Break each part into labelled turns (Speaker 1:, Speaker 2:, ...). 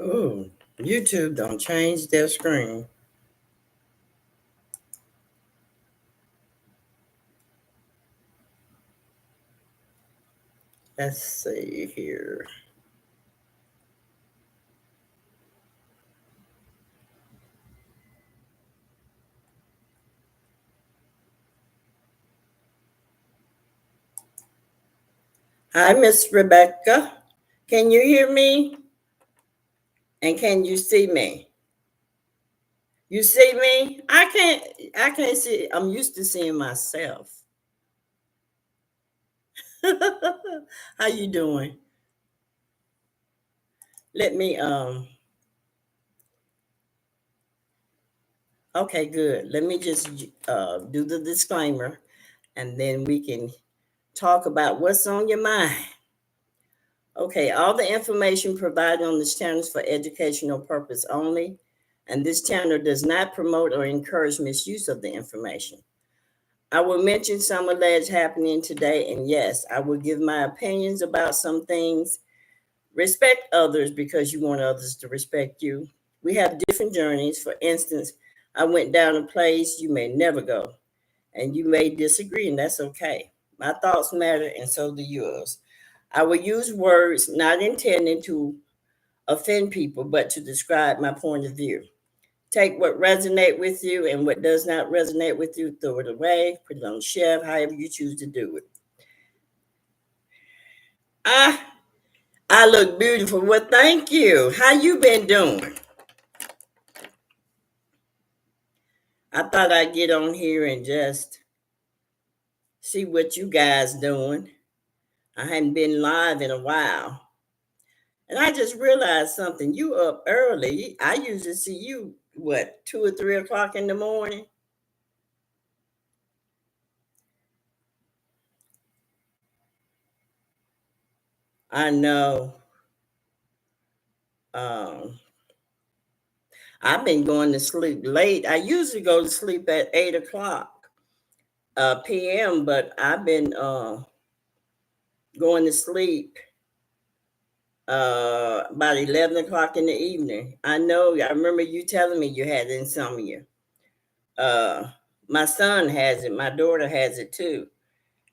Speaker 1: Ooh, YouTube don't change their screen. Let's see here. Hi, Miss Rebecca. Can you hear me? And can you see me? You see me? I can't see. I'm used to seeing myself. How you doing? Let me okay, good. Let me just do the disclaimer and then we can talk about what's on your mind. Okay, all the information provided on this channel is for educational purpose only, and this channel does not promote or encourage misuse of the information. I will mention some alleged happening today, and yes, I will give my opinions about some things. Respect others because you want others to respect you. We have different journeys. For instance, I went down a place you may never go, and you may disagree, and that's okay. My thoughts matter, and so do yours. I will use words not intending to offend people, but to describe my point of view. Take what resonate with you, and what does not resonate with you, throw it away, put it on the shelf, however you choose to do it. I I look beautiful. Well, thank you. How you been doing? I thought I'd get on here and just see what you guys doing. I hadn't been live in a while. And I just realized something. You up early. I usually see you, what, 2 or 3 o'clock in the morning? I know. Um, I've been going to sleep late. I usually go to sleep at 8 o'clock p.m., but I've been going to sleep about 11 o'clock in the evening. I know. I remember you telling me you had insomnia. Uh, my son has it. My daughter has it too.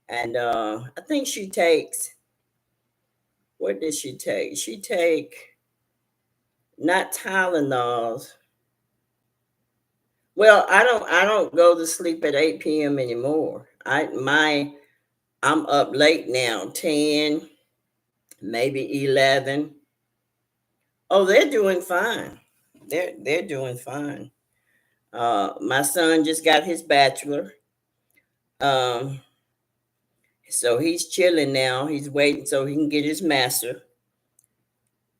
Speaker 1: And I think she takes, what did she take? She take not Tylenols. Well, I don't go to sleep at 8 p.m. anymore. I'm up late now, 10, maybe 11. Oh, they're doing fine. They're doing fine. My son just got his bachelor. Um, so he's chilling now. He's waiting so he can get his master.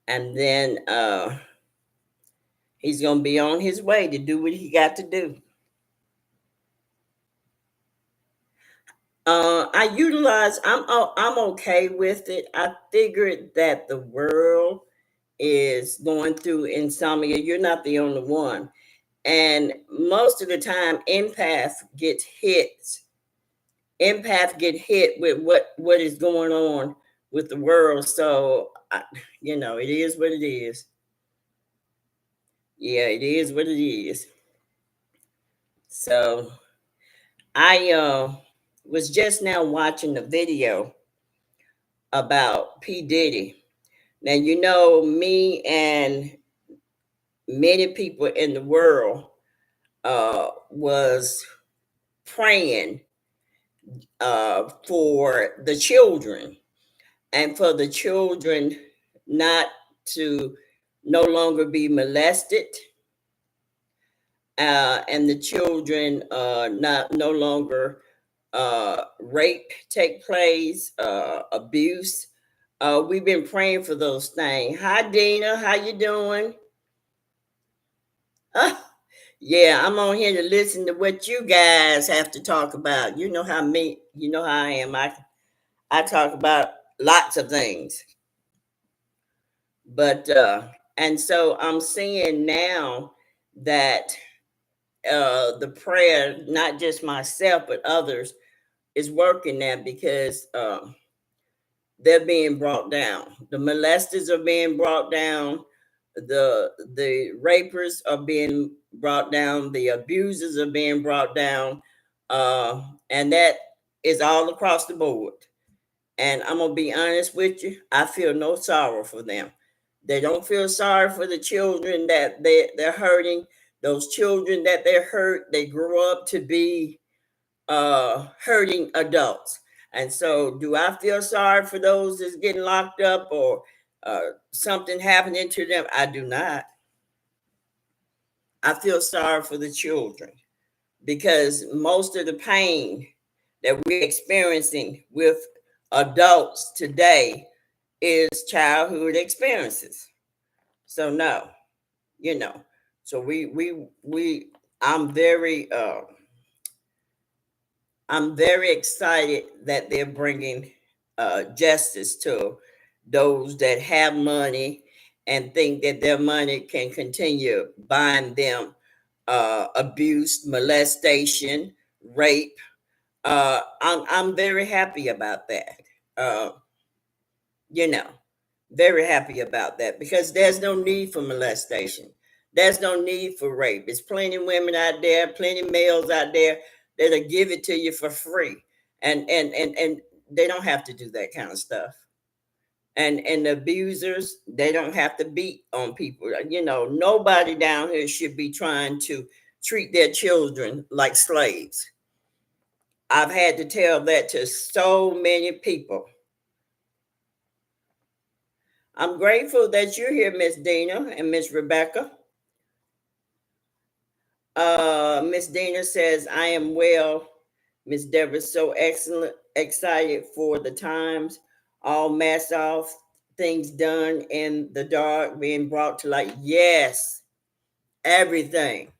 Speaker 1: And then he's gonna be on his way to do what he got to do. I'm okay with it. I figured that the world is going through insomnia. You're not the only one. And most of the time empath get hit with what is going on with the world. So it is what it is. Yeah, it is what it is. So I was just now watching the video about P. Diddy. Now, me and many people in the world was praying for the children and for the children not to no longer be molested, and the children not no longer rape take place, abuse. We've been praying for those things. Hi, Dina. How you doing? Yeah, I'm on here to listen to what you guys have to talk about. You know how I am. I talk about lots of things. But and so I'm seeing now that the prayer, not just myself but others, is working now because they're being brought down. The molesters are being brought down. the rapers are being brought down, the abusers are being brought down, and that is all across the board. And I'm gonna be honest with you, I feel no sorrow for them. They don't feel sorry for the children that they're hurting. Those children that they're hurt, they grow up to be hurting adults. And so, do I feel sorry for those that's getting locked up or something happening to them? I do not. I feel sorry for the children because most of the pain that we're experiencing with adults today is childhood experiences. So no, you know. So we I'm very I'm very excited that they're bringing justice to those that have money and think that their money can continue buying them abuse, molestation, rape. I'm very happy about that. Uh, you know, very happy about that because there's no need for molestation. There's no need for rape. There's plenty of women out there, plenty of males out there that'll give it to you for free, and they don't have to do that kind of stuff. And the abusers, they don't have to beat on people. Nobody down here should be trying to treat their children like slaves. I've had to tell that to so many people. I'm grateful that you're here, Miss Dina and Miss Rebecca. Miss Dina says, I am well. Miss Deborah's so excellent, excited for the times, all mask off, things done in the dark, being brought to light. Yes, everything.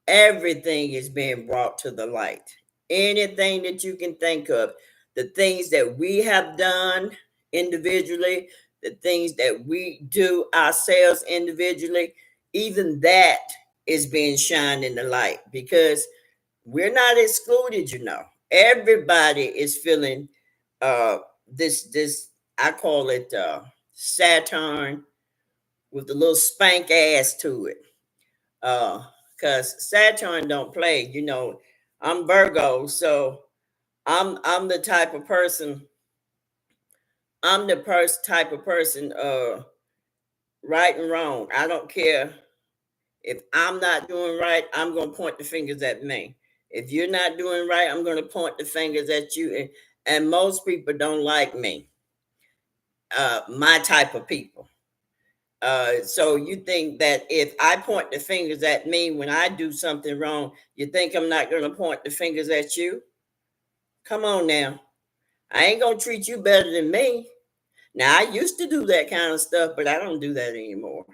Speaker 1: Everything is being brought to the light. Anything that you can think of, the things that we have done individually, the things that we do ourselves individually, even that is being shined in the light because we're not excluded. Everybody is feeling this I call it Saturn with a little spank ass to it. Because Saturn don't play. I'm Virgo, so I'm the type of person. I'm the type of person. Right and wrong. I don't care if I'm not doing right. I'm gonna point the fingers at me. If you're not doing right, I'm gonna point the fingers at you. And most people don't like me. My type of people. So you think that if I point the fingers at me when I do something wrong, you think I'm not going to point the fingers at you? Come on now. I ain't going to treat you better than me. Now, I used to do that kind of stuff, but I don't do that anymore.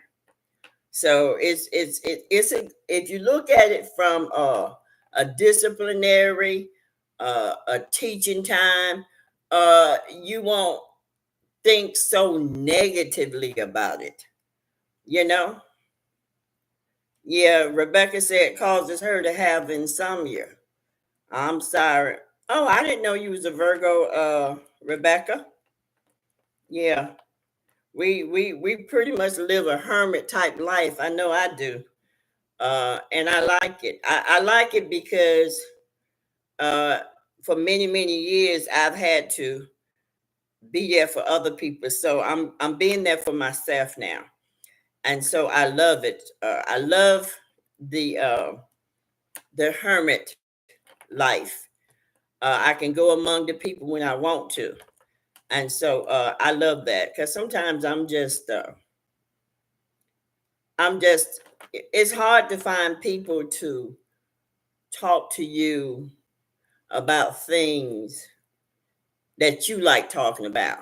Speaker 1: So if you look at it from a disciplinary, a teaching time, you won't think so negatively about it. You know? Yeah, Rebecca said it causes her to have insomnia. I'm sorry. Oh, I didn't know you was a Virgo, Rebecca. Yeah. We pretty much live a hermit type life. I know I do. And I like it. I like it because uh for many, many years I've had to be there for other people. So I'm being there for myself now. And so I love it. I love the uh, the hermit life. I can go among the people when I want to, and so I love that because sometimes I'm just. It's hard to find people to talk to you about things that you like talking about.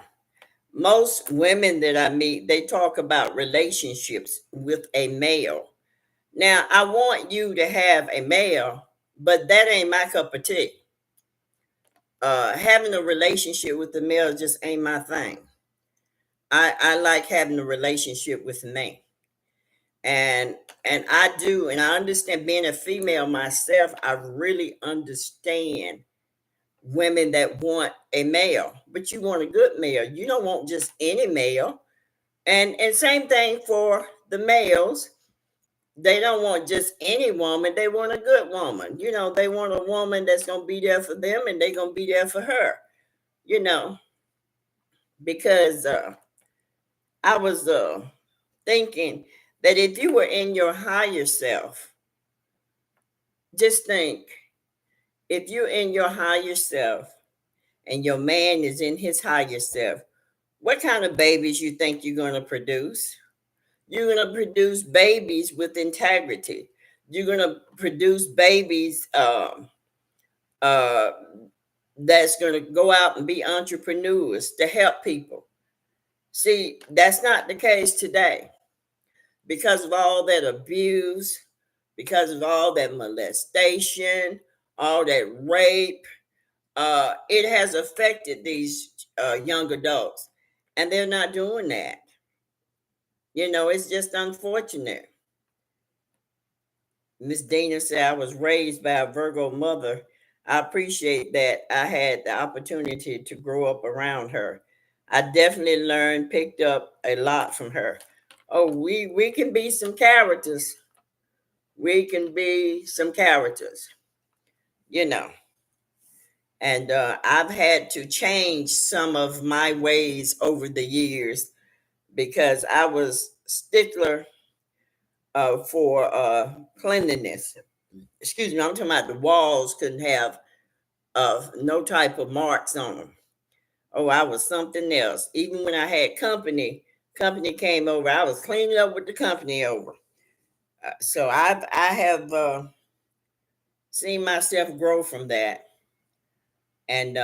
Speaker 1: Most women that I meet, they talk about relationships with a male. Now, I want you to have a male, but that ain't my cup of tea. Having a relationship with the male just ain't my thing. I like having a relationship with me. And I do, and I understand being a female myself, I really understand women that want a male, but you want a good male. You don't want just any male. And same thing for the males, they don't want just any woman. They want a good woman. They want a woman that's going to be there for them and they're going to be there for her, you know, because I was thinking that if you were in your higher self, just think, if you're in your higher self and your man is in his higher self, what kind of babies you think you're going to produce? You're going to produce babies with integrity. You're going to produce babies uh, that's going to go out and be entrepreneurs to help people. See, that's not the case today because of all that abuse, because of all that molestation, all that rape. It has affected these young adults, and they're not doing that. It's just unfortunate. Miss Dana said, I was raised by a Virgo mother. I appreciate that I had the opportunity to grow up around her. I definitely learned, picked up a lot from her. Oh, we can be some characters. We can be some characters, you know. And I've had to change some of my ways over the years because I was stickler for cleanliness. Excuse me, I'm talking about the walls couldn't have no type of marks on them. Oh, I was something else. Even when I had company came over, I was cleaning up with the company over. So I have seen myself grow from that, and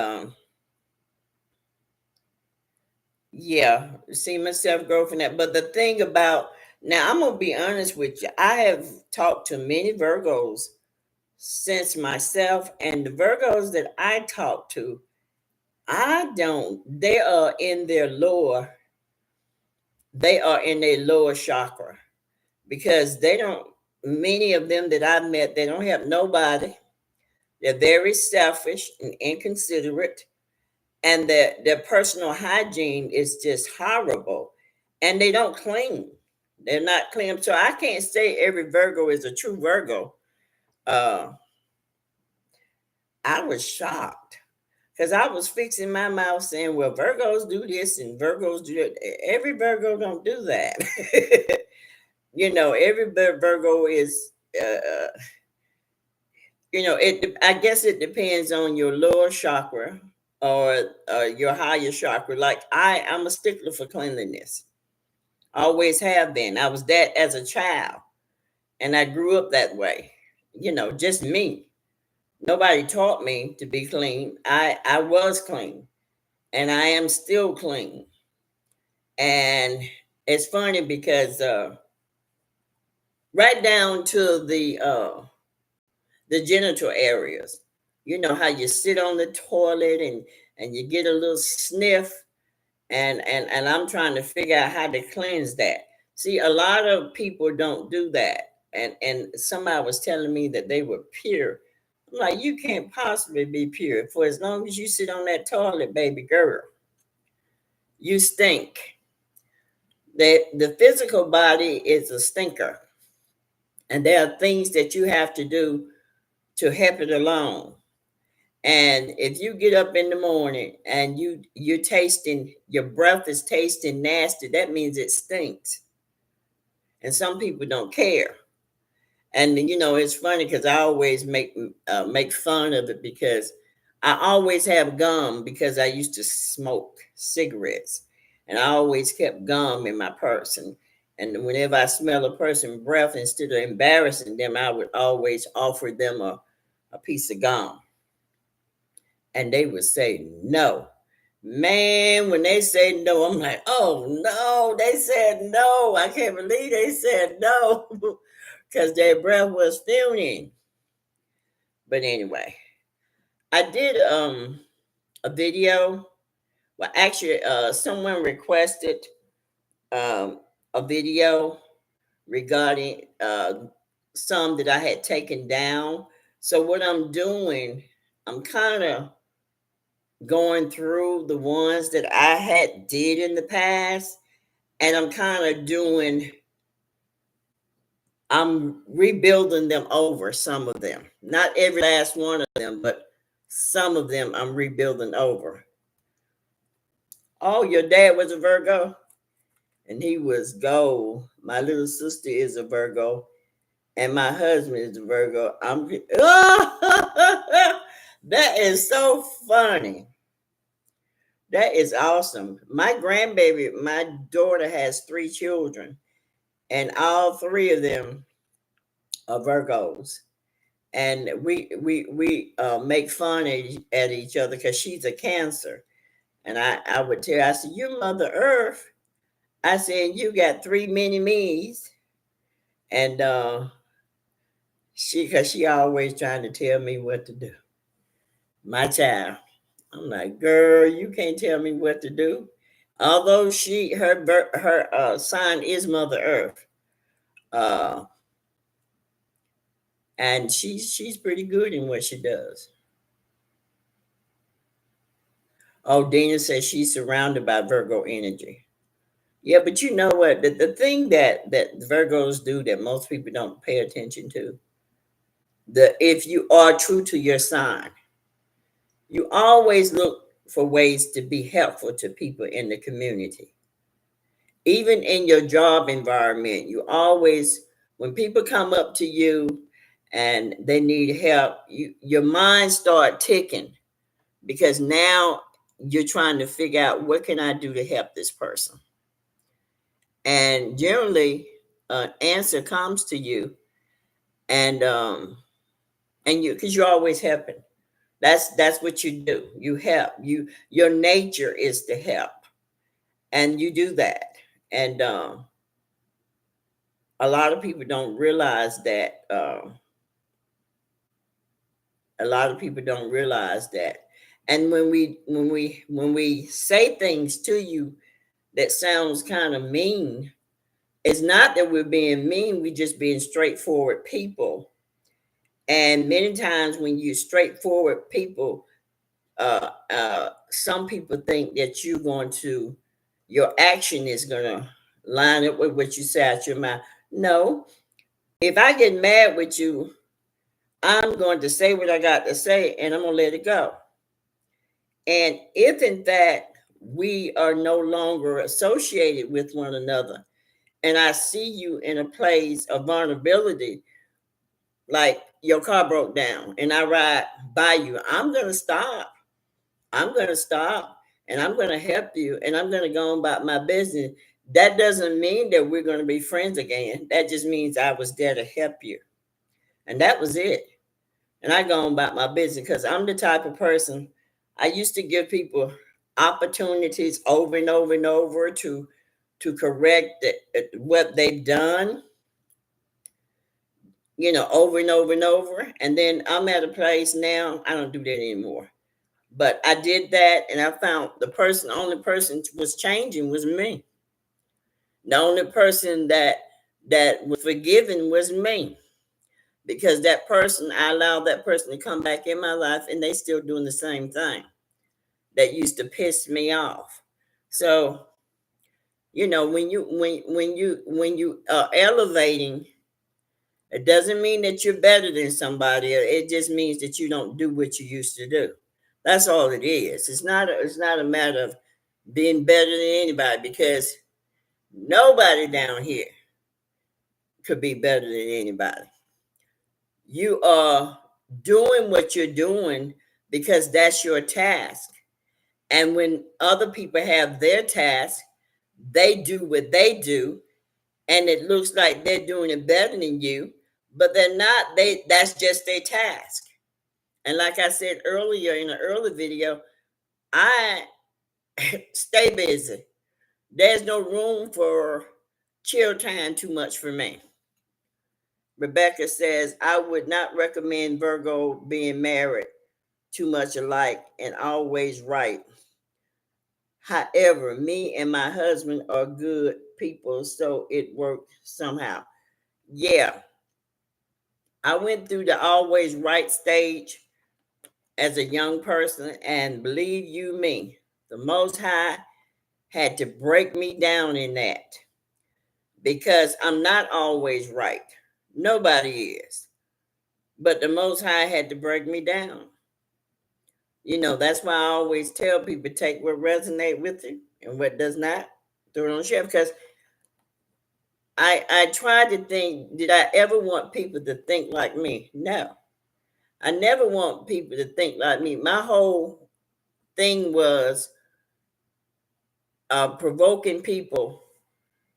Speaker 1: yeah, see myself grow from that. But the thing about now, I'm gonna be honest with you. I have talked to many Virgos since myself, and the Virgos that I talk to, I don't. They are in their lower chakra because they don't. Many of them that I've met, they don't have nobody. They're very selfish and inconsiderate, and their personal hygiene is just horrible, and they don't clean. They're not clean. So I can't say every Virgo is a true Virgo. Uh, I was shocked because I was fixing my mouth saying, well, Virgos do this and Virgos do that. Every Virgo don't do that. Every Virgo is, I guess it depends on your lower chakra or your higher chakra. Like I'm a stickler for cleanliness. Always have been. I was that as a child, and I grew up that way. Just me. Nobody taught me to be clean. I was clean, and I am still clean. And it's funny because right down to the genital areas. You know how you sit on the toilet and you get a little sniff, and I'm trying to figure out how to cleanse that. See, a lot of people don't do that, and somebody was telling me that they were pure. I'm like, you can't possibly be pure for as long as you sit on that toilet, baby girl. You stink. The physical body is a stinker, and there are things that you have to do to help it along. And if you get up in the morning and you're tasting, your breath is tasting nasty, that means it stinks. And some people don't care. And it's funny because I always make fun of it because I always have gum because I used to smoke cigarettes, and I always kept gum in my purse. And whenever I smell a person's breath, instead of embarrassing them, I would always offer them a piece of gum, and they would say no. Man, when they say no, I'm like, oh no, they said no. I can't believe they said no because their breath was stunning. But anyway, I did a video. Well, actually, someone requested um, a video regarding some that I had taken down. So what I'm doing, I'm kind of going through the ones that I had did in the past, and I'm kind of doing I'm rebuilding them over, some of them. Not every last one of them, but some of them I'm rebuilding over. Oh, your dad was a Virgo? And he was gold. My little sister is a Virgo, and my husband is a Virgo. That is so funny. That is awesome. My grandbaby, my daughter has 3 children, and all 3 of them are Virgos. And we make fun at each other because she's a Cancer, and I would tell her, I said, "You Mother Earth." I said, "You got 3 mini-me's," and because she always trying to tell me what to do. My child, I'm like, girl, you can't tell me what to do. Although her sign is Mother Earth, uh, and she's pretty good in what she does. Oh, Dina says she's surrounded by Virgo energy. Yeah, but you know what? The thing that Virgos do that most people don't pay attention to, if you are true to your sign, you always look for ways to be helpful to people in the community. Even in your job environment, you always, when people come up to you and they need help, your mind start ticking, because now you're trying to figure out, what can I do to help this person? And generally an answer comes to you, and you, because you're always helping. That's what you do. You help. Your nature is to help, and you do that. And a lot of people don't realize that. A lot of people don't realize that. And when we say things to you that sounds kind of mean, it's not that we're being mean. We're just being straightforward people. And many times when you're straightforward people, some people think that your action is going to line up with what you say out your mouth. No, if I get mad with you, I'm going to say what I got to say, and I'm going to let it go. And if in fact we are no longer associated with one another, and I see you in a place of vulnerability, like your car broke down and I ride by you, I'm going to stop. I'm going to stop, and I'm going to help you, and I'm going to go on about my business. That doesn't mean that we're going to be friends again. That just means I was there to help you. And that was it. And I go on about my business because I'm the type of person, I used to give people opportunities over and over and over to correct what they've done, over and over and over. And then I'm at a place now, I don't do that anymore. But I did that, and I found only person was changing was me. The only person that was forgiven was me, because that person, I allowed that person to come back in my life, and they still doing the same thing that used to piss me off. So, when you are elevating, it doesn't mean that you're better than somebody. It just means that you don't do what you used to do. That's all it is. It's not a matter of being better than anybody, because nobody down here could be better than anybody. You are doing what you're doing because that's your task. And when other people have their task, they do what they do, and it looks like they're doing it better than you, but they're not. That's just their task. And like I said earlier in an earlier video, I stay busy. There's no room for chill time too much for me. Rebecca says, I would not recommend Virgo being married too much alike and always right. However, me and my husband are good people, so it worked somehow. Yeah, I went through the always right stage as a young person, and believe you me, the Most High had to break me down in that, because I'm not always right. Nobody is. But the Most High had to break me down. That's why I always tell people take what resonate with you and what does not, throw it on the shelf. Because I tried to think, did I ever want people to think like me? No. I never want people to think like me. My whole thing was provoking people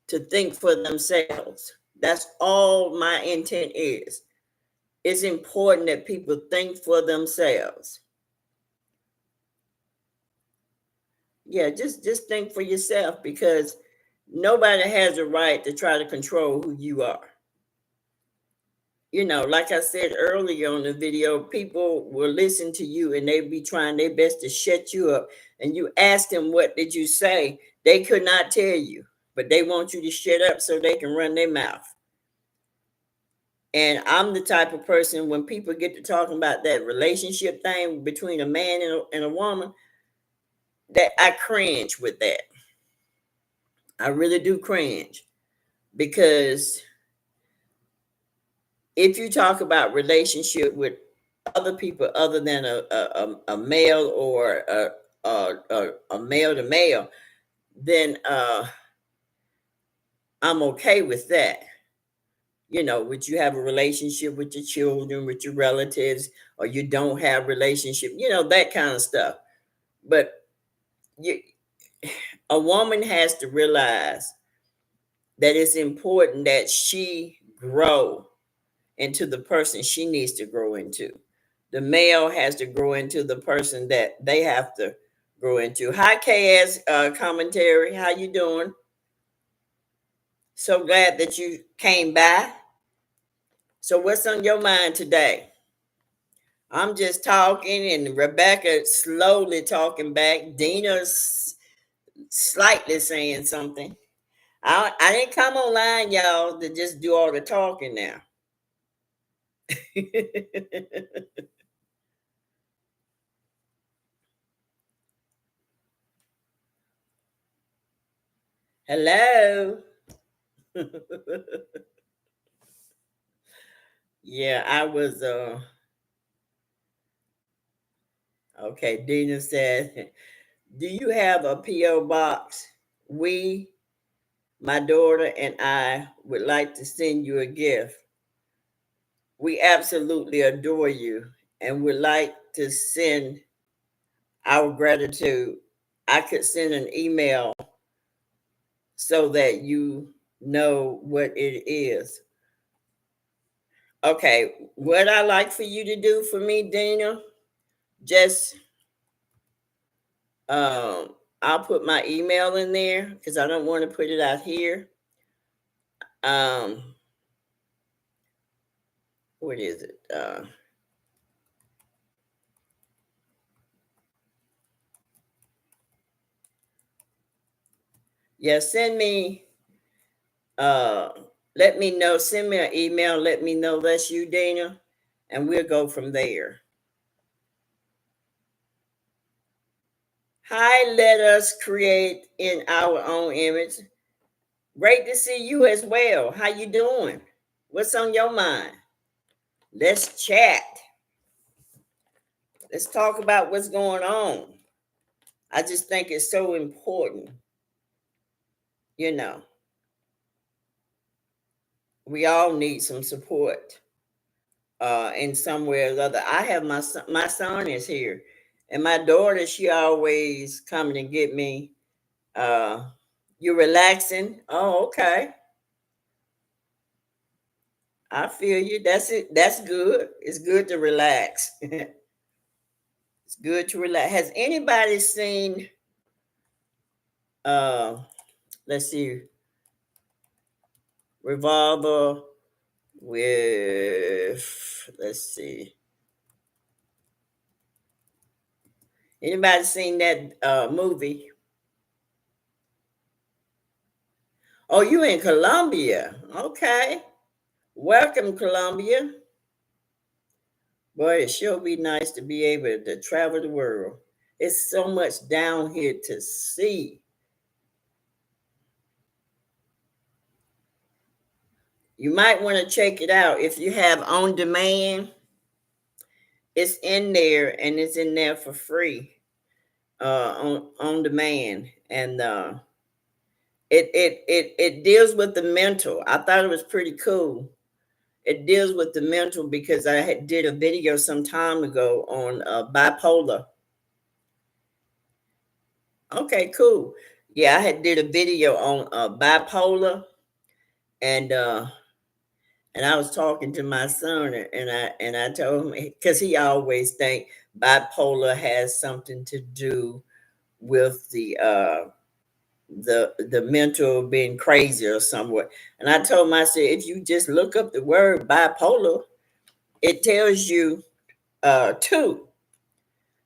Speaker 1: to think for themselves. That's all my intent is. It's important that people think for themselves. Yeah, just think for yourself, because nobody has a right to try to control who you are. Like I said earlier on the video, people will listen to you and they be trying their best to shut you up. And you ask them, what did you say? They could not tell you, but they want you to shut up so they can run their mouth. And I'm the type of person, when people get to talking about that relationship thing between a man and a woman, that I cringe with that. I really do cringe, because if you talk about relationship with other people other than a male, or a male to male, then I'm okay with that. Would you have a relationship with your children, with your relatives, or you don't have relationship, that kind of stuff. But you, a woman has to realize that it's important that she grow into the person she needs to grow into. The male has to grow into the person that they have to grow into. Hi, KS Commentary. How you doing? So glad that you came by. So what's on your mind today? I'm just talking, and Rebecca slowly talking back. Dina's slightly saying something. I didn't come online, y'all, to just do all the talking now. Hello. Yeah, I was okay. Dina said, do you have a P.O. box? We, my daughter, and I would like to send you a gift. We absolutely adore you and would like to send our gratitude. I could send an email so that you know what it is. Okay, what I like for you to do for me, Dina, just I'll put my email in there because I don't want to put it out here. Um, what is it? Yeah, send me. Uh, let me know. Send me an email. Let me know that's you, Dana, and we'll go from there. Hi, let us create in our own image. Great to see you as well. How you doing? What's on your mind? Let's chat. Let's talk about what's going on. I just think it's so important. You know, we all need some support in some way or other. I have my son is here, and my daughter, she always coming and get me. You relaxing? Oh, okay. I feel you. That's it. That's good. It's good to relax. It's good to relax. Has anybody seen uh let's see, Revolver with, let's see. Anybody seen that movie? Oh, you in Colombia. Okay. Welcome, Colombia. Boy, it sure be nice to be able to travel the world. It's so much down here to see. You might want to check it out. If you have on demand, it's in there and it's in there for free, on demand. And it deals with the mental. I thought it was pretty cool. It deals with the mental because did a video some time ago on bipolar. Okay, cool. Yeah, I had did a video on bipolar, and I was talking to my son, and I told him, because he always think bipolar has something to do with the mental being crazy or somewhat. And I told him, I said, if you just look up the word bipolar, it tells you two,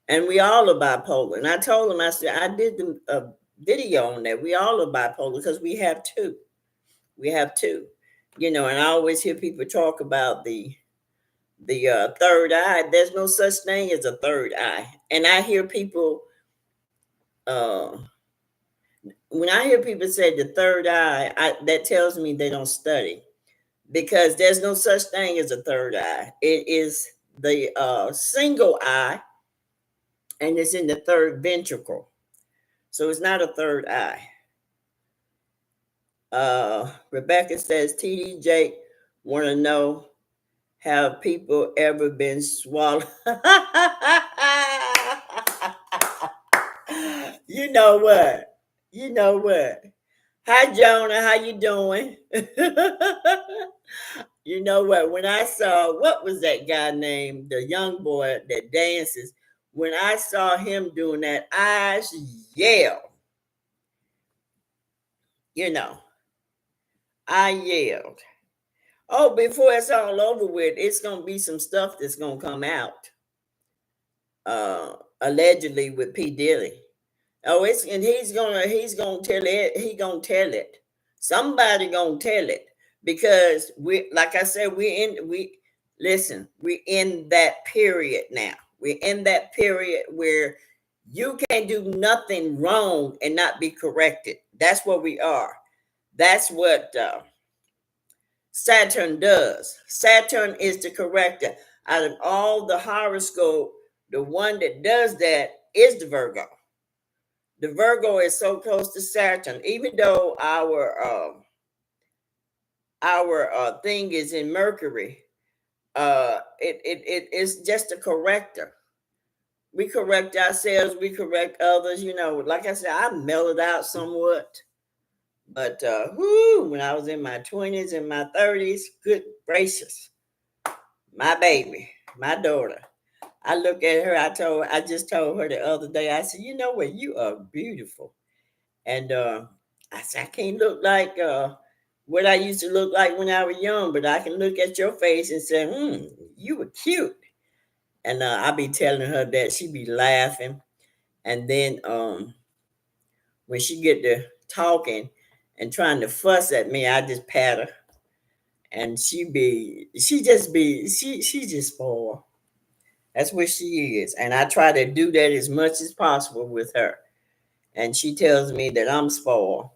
Speaker 1: and we all are bipolar. And I told him, I said, I did the video on that. We all are bipolar because we have two. We have two. And I always hear people talk about the third eye. There's no such thing as a third eye. And I hear people, uh, when I hear people say the third eye, that tells me they don't study, because there's no such thing as a third eye. It is the single eye, and it's in the third ventricle. So it's not a third eye. Rebecca says, TD Jake want to know, have people ever been swallowed? You know what? You know what? Hi, Jonah. How you doing? You know what? When I saw, what was that guy named, the young boy that dances, when I saw him doing that, I yelled. I yelled. Oh, before it's all over with, it's gonna be some stuff that's gonna come out, allegedly with P. Diddy. Oh, and he's gonna tell it. He gonna tell it. Somebody gonna tell it, because we, like I said, we're in that period now. We're in that period where you can't do nothing wrong and not be corrected. That's what we are. That's what Saturn does. Saturn is the corrector. Out of all the horoscope, the one that does that is the Virgo. The Virgo is so close to Saturn, even though our thing is in Mercury. It's just a corrector. We correct ourselves, we correct others. Like I said, I mellowed out somewhat, but when I was in my 20s and my 30s, good gracious, my baby, my daughter. I look at her. I just told her the other day. I said, you know what? You are beautiful. And I said, I can't look like what I used to look like when I was young, but I can look at your face and say, you were cute. And I be telling her that. She be laughing. And then when she get to talking and trying to fuss at me, I just pat her. And she just spoiled. That's what she is. And I try to do that as much as possible with her. And she tells me that I'm spoiled.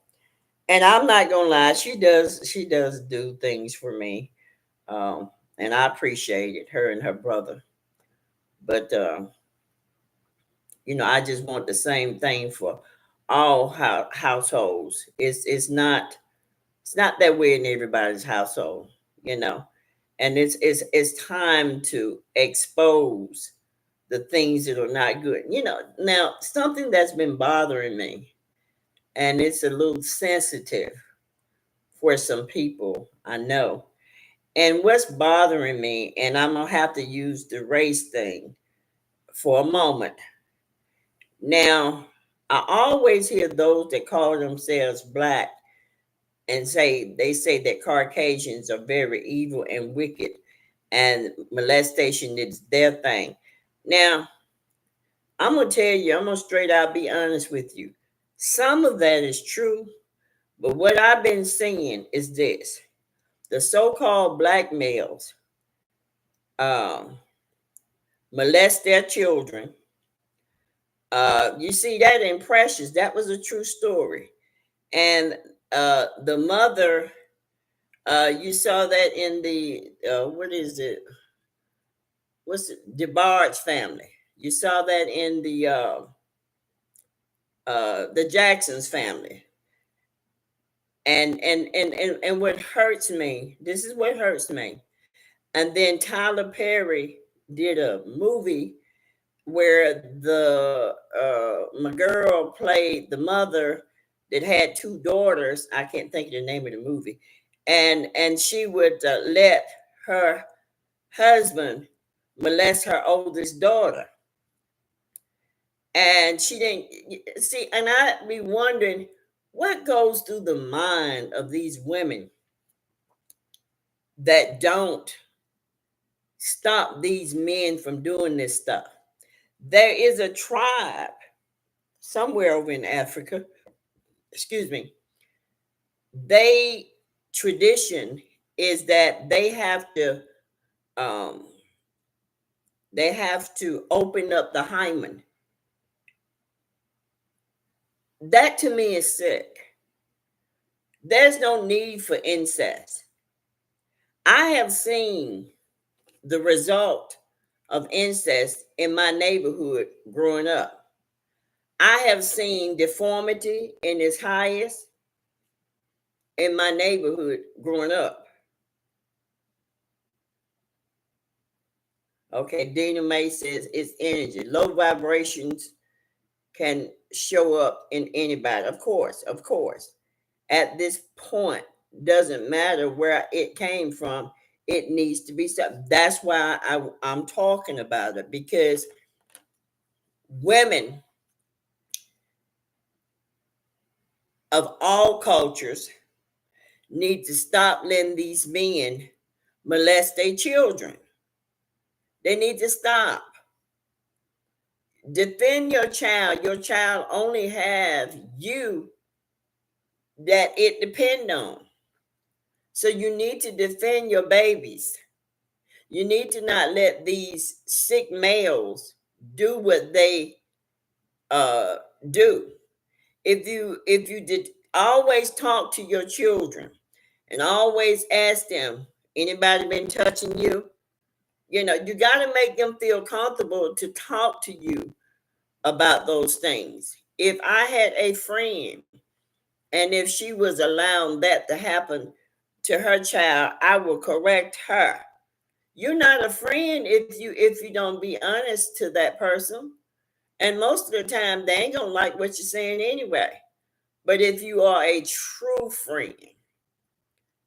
Speaker 1: And I'm not gonna lie, she does do things for me. And I appreciate it, her and her brother. But I just want the same thing for all households. It's not that way in everybody's household, you know. And it's time to expose the things that are not good. Now something that's been bothering me, and it's a little sensitive for some people, I know. And what's bothering me, and I'm gonna have to use the race thing for a moment. Now, I always hear those that call themselves black and say that Caucasians are very evil and wicked, and molestation is their thing. Now, I'm gonna tell you, I'm gonna straight out be honest with you. Some of that is true, but what I've been seeing is this: the so-called black males um, molest their children. You see that in Precious? That was a true story, and the mother You saw that in the what is it? What's it? DeBarge family. You saw that in the Jacksons family. And what hurts me, this is what hurts me. And then Tyler Perry did a movie where the my girl played the mother that had two daughters. I can't think of the name of the movie, and she would let her husband molest her oldest daughter, and she didn't see. And I'd be wondering what goes through the mind of these women that don't stop these men from doing this stuff. There is a tribe somewhere over in Africa, excuse me, they tradition is that um they have to open up the hymen. That to me is sick. There's no need for incest. I have seen the result of incest in my neighborhood growing up. I have seen deformity in its highest in my neighborhood growing up. Okay, Dina May says it's energy. Low vibrations can show up in anybody. Of course, of course. At this point, doesn't matter where it came from. It needs to be stopped. That's why I'm talking about it, because women of all cultures need to stop letting these men molest their children. They need to stop. Defend your child. Your child only have you that it depend on. So you need to defend your babies. You need to not let these sick males do what they uh, do. If you did always talk to your children and always ask them, anybody been touching you? You know, you got to make them feel comfortable to talk to you about those things. If I had a friend and if she was allowing that to happen to her child, I will correct her. You're not a friend if you don't be honest to that person. And most of the time they ain't gonna like what you're saying anyway. But if you are a true friend,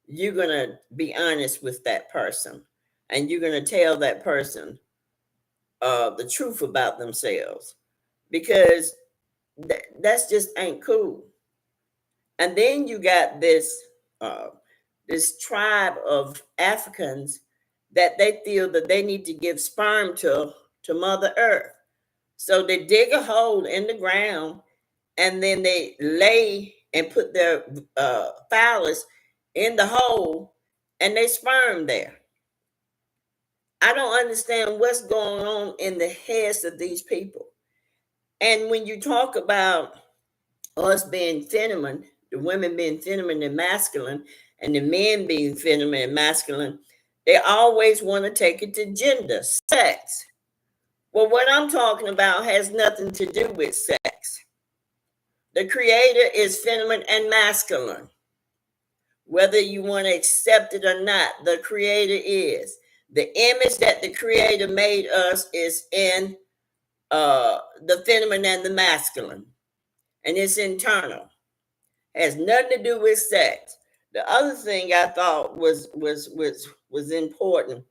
Speaker 1: you're gonna be honest with that person, and you're gonna tell that person the truth about themselves, because that's just ain't cool. And then you got uh, this tribe of Africans that they feel that they need to give sperm to Mother Earth. So they dig a hole in the ground and then they lay and put their phallus in the hole and they sperm there. I don't understand what's going on in the heads of these people. And when you talk about us being feminine, the women being feminine and masculine, and the men being feminine and masculine, they always want to take it to gender, sex. Well, what I'm talking about has nothing to do with sex. The creator is feminine and masculine. Whether you want to accept it or not, the creator is. The image that the creator made us is in the feminine and the masculine, and it's internal. Has nothing to do with sex. The other thing I thought was important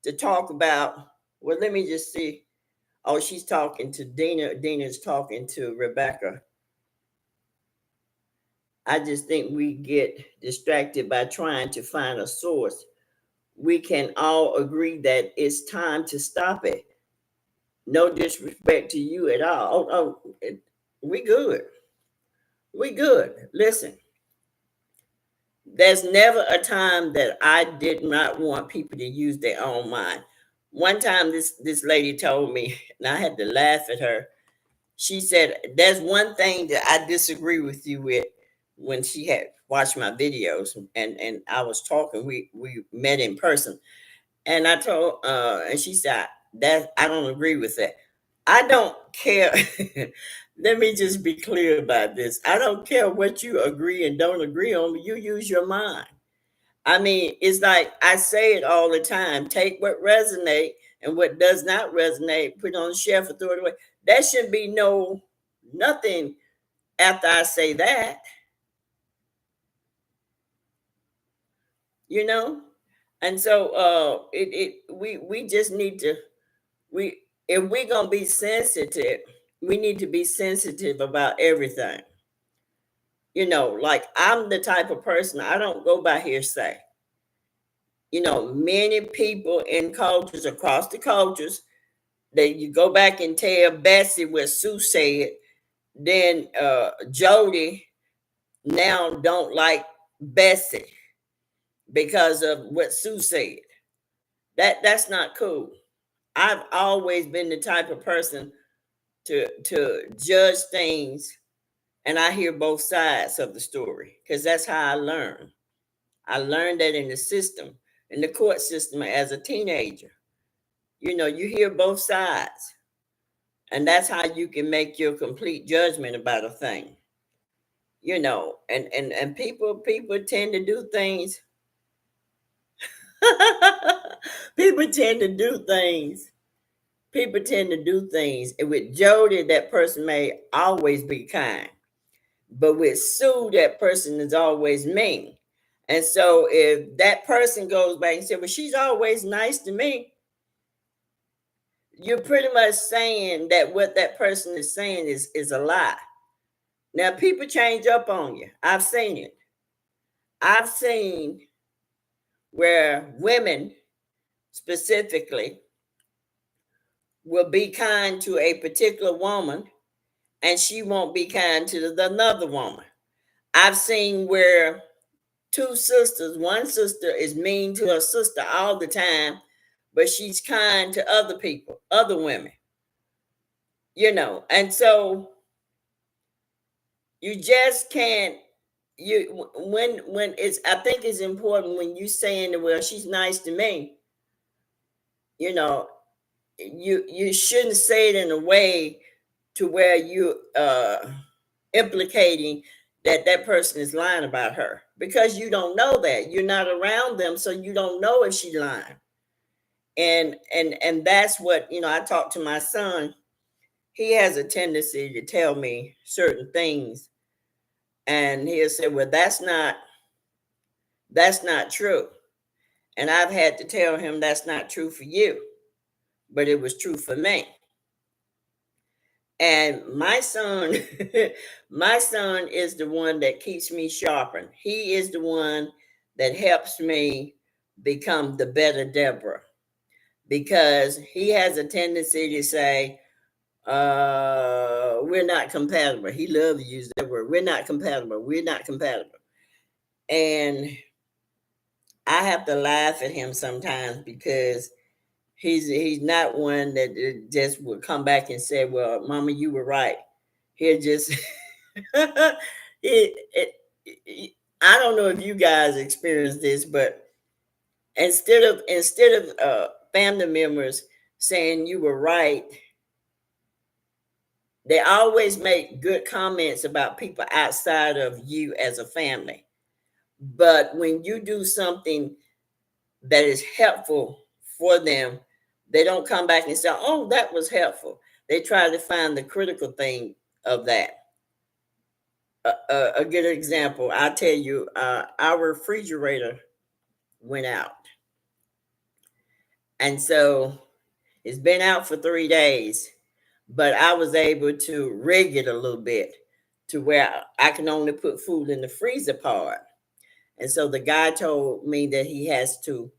Speaker 1: to talk about. Well, let me just see. Oh, she's talking to Dina. Dina's talking to Rebecca. I just think we get distracted by trying to find a source. We can all agree that it's time to stop it. No disrespect to you at all. We good. We good. Listen, there's never a time that I did not want people to use their own mind. One time, this lady told me, and I had to laugh at her. She said, "There's one thing that I disagree with you with. when she had watched my videos, and I was talking. We met in person, and I told and she said that I don't agree with that. I don't care. Let me just be clear about this. I don't care what you agree and don't agree on. You use your mind. I mean, it's like I say it all the time. Take what resonate and what does not resonate, put it on the shelf and throw it away. That should be no nothing after I say that, you know? And so we just need to we if we're gonna be sensitive, we need to be sensitive about everything. Like I'm the type of person, I don't go by hearsay. Many people in cultures across the cultures, that you go back and tell Bessie what Sue said, then Jody now don't like Bessie because of what Sue said. That's not cool. I've always been the type of person to judge things, and I hear both sides of the story because that's how I learn. I learned that in the system, in the court system as a teenager. You hear both sides, and that's how you can make your complete judgment about a thing. And people tend to do things. people tend to do things People tend to do things, and with Jody, that person may always be kind, but with Sue, that person is always mean. And so if that person goes back and says, well, she's always nice to me, you're pretty much saying that what that person is saying is a lie. Now people change up on you. I've seen it. I've seen where women specifically will be kind to a particular woman, and she won't be kind to another woman. I've seen where two sisters, one sister is mean to her sister all the time, but she's kind to other people, other women. And so you just can't. When it's, I think it's important when you saying, well, she's nice to me, you know you shouldn't say it in a way to where you implicating that that person is lying about her, because you don't know, that you're not around them, so you don't know if she's lying. And that's what, I talk to my son. He has a tendency to tell me certain things, and he'll say, well, that's not true. And I've had to tell him that's not true for you, but it was true for me. And my son, my son is the one that keeps me sharpened. He is the one that helps me become the better Deborah, because he has a tendency to say, we're not compatible. He loves to use that word. We're not compatible. We're not compatible. And I have to laugh at him sometimes, because he's not one that just would come back and say, well, mama, you were right. He'll just I don't know if you guys experience this, but instead of family members saying you were right, they always make good comments about people outside of you as a family. But when you do something that is helpful for them, they don't come back and say, oh, that was helpful. They try to find the critical thing of that. A good example, I'll tell you, our refrigerator went out. And so it's been out for 3 days, but I was able to rig it a little bit to where I can only put food in the freezer part. And so the guy told me that he has to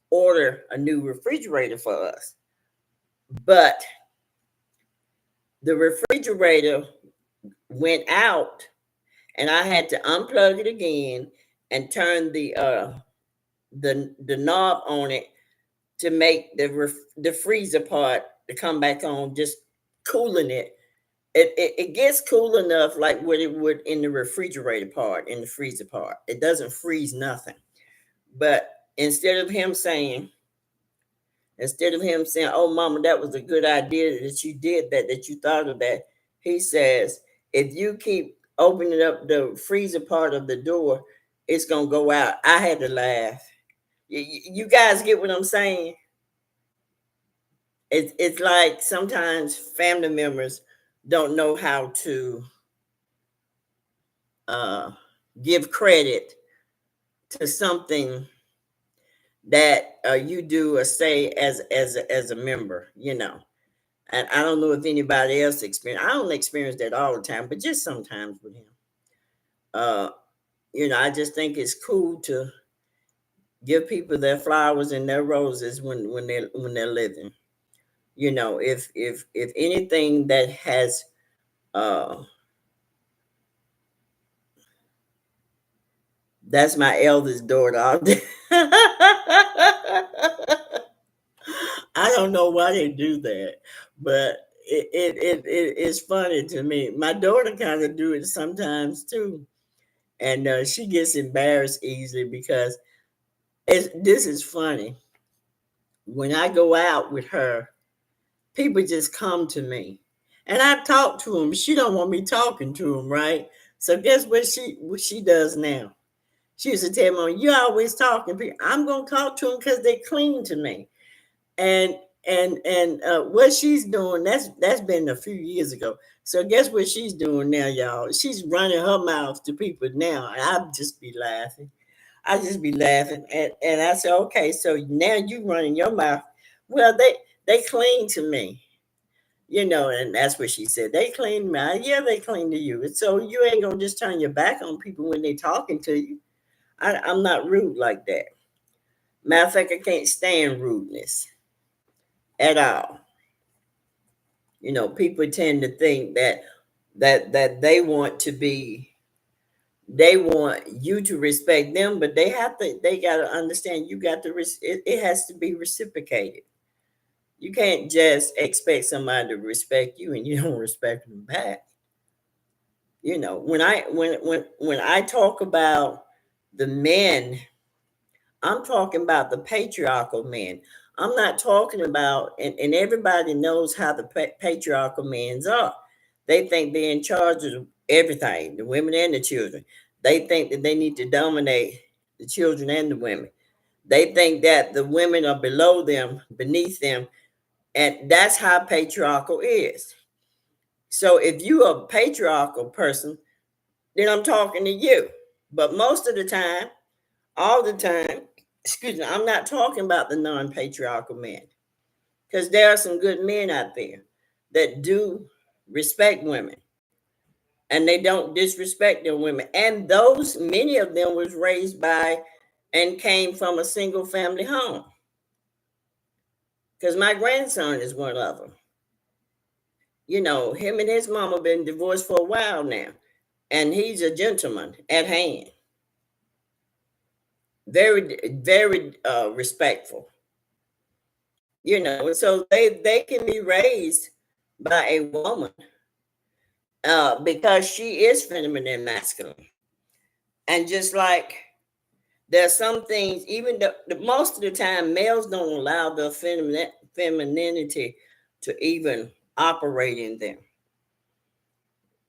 Speaker 1: order a new refrigerator for us. But the refrigerator went out, and I had to unplug it again and turn the knob on it to make the freezer part to come back on, just cooling it. it gets cool enough like what it would in the refrigerator part, in the freezer part. It doesn't freeze nothing. But instead of him saying, "Oh, mama, that was a good idea that you did that, that you thought of that," he says, "If you keep opening up the freezer part of the door, it's gonna go out." I had to laugh. You guys get what I'm saying? It's like sometimes family members don't know how to uh, give credit to something that you do or say as a member, And I don't know if anybody else experience. I don't experience that all the time, but just sometimes with him. Uh, I just think it's cool to give people their flowers and their roses when they're living. If anything that has uh that's my eldest daughter. I don't know why they do that, but it's funny to me. My daughter kind of do it sometimes too, and she gets embarrassed easily because this is funny. When I go out with her, people just come to me, and I talk to them. She don't want me talking to them, right? So guess what she does now? She used to tell me, "You always talking." I'm gonna talk to them because they cling to me. And what she's doing, that's been a few years ago. So guess what she's doing now, y'all? She's running her mouth to people now, and I just be laughing, and I say, okay, so now you running your mouth. Well, they cling to me, and that's what she said. They cling to me. Yeah, they cling to you. And so you ain't gonna just turn your back on people when they talking to you. I'm not rude like that. Matter of fact, I can't stand rudeness at all. People tend to think that they want you to respect them, but they got to understand you got to it has to be reciprocated. You can't just expect somebody to respect you and you don't respect them back. When I talk about the men, I'm talking about the patriarchal men. I'm not talking about, and everybody knows how the patriarchal men's are. They think they're in charge of everything, the women and the children. They think that they need to dominate the children and the women. They think that the women are below them, beneath them, and that's how patriarchal is. So if you're a patriarchal person, then I'm talking to you. But most of the time, all the time, excuse me, I'm not talking about the non-patriarchal men, because there are some good men out there that do respect women and they don't disrespect their women. And those many of them was raised by and came from a single family home. Because my grandson is one of them. Him and his mama been divorced for a while now, and he's a gentleman at hand, very very respectful. So they can be raised by a woman because she is feminine and masculine. And just like there's some things, even the most of the time, males don't allow the femininity to even operate in them.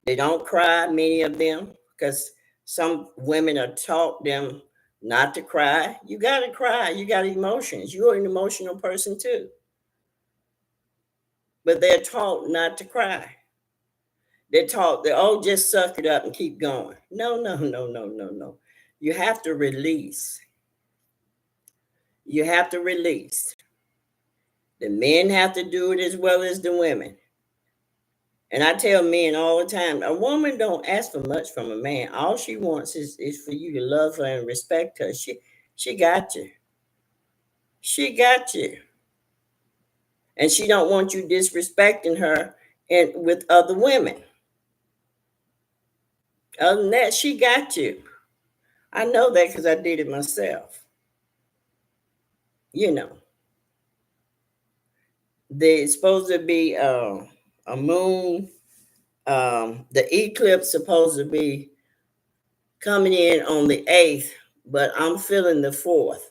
Speaker 1: They don't cry, many of them, because some women are taught them not to cry. You got to cry. You got emotions. You're an emotional person too. But they're taught not to cry. They're taught that, oh, just suck it up and keep going. No, no, no, no, no, no. You have to release. You have to release. The men have to do it as well as the women. And I tell men all the time, a woman don't ask for much from a man. All she wants is for you to love her and respect her. She got you. She got you. And she don't want you disrespecting her and with other women. Other than that, she got you. I know that because I did it myself. You know, there's supposed to be a moon The eclipse supposed to be coming in on the 8th, but I'm feeling the 4th